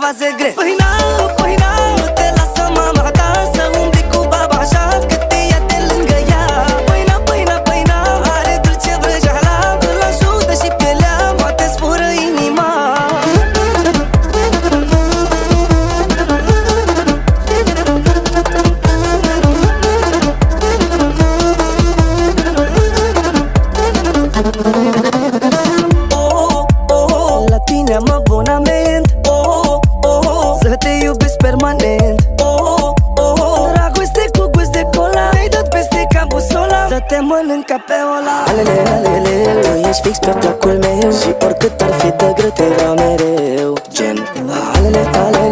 vaze grele. Pâina, pâina, te lasă mama ta să umbli cu baba așa cât te ia de lângă ea. Pâina, pâina, pâina, are dulce vrăjeala, îl ajută și pielea, poate-ți fură inima. La tine am abonament, să te iubesc permanent. Dragoste cu gust de cola, ai dat peste ca busola, să te mănânc ca pe ola. Alele, alele, ești fix pe placul meu și oricât ar fi de greu te vreau mereu. Gen, alele, alele,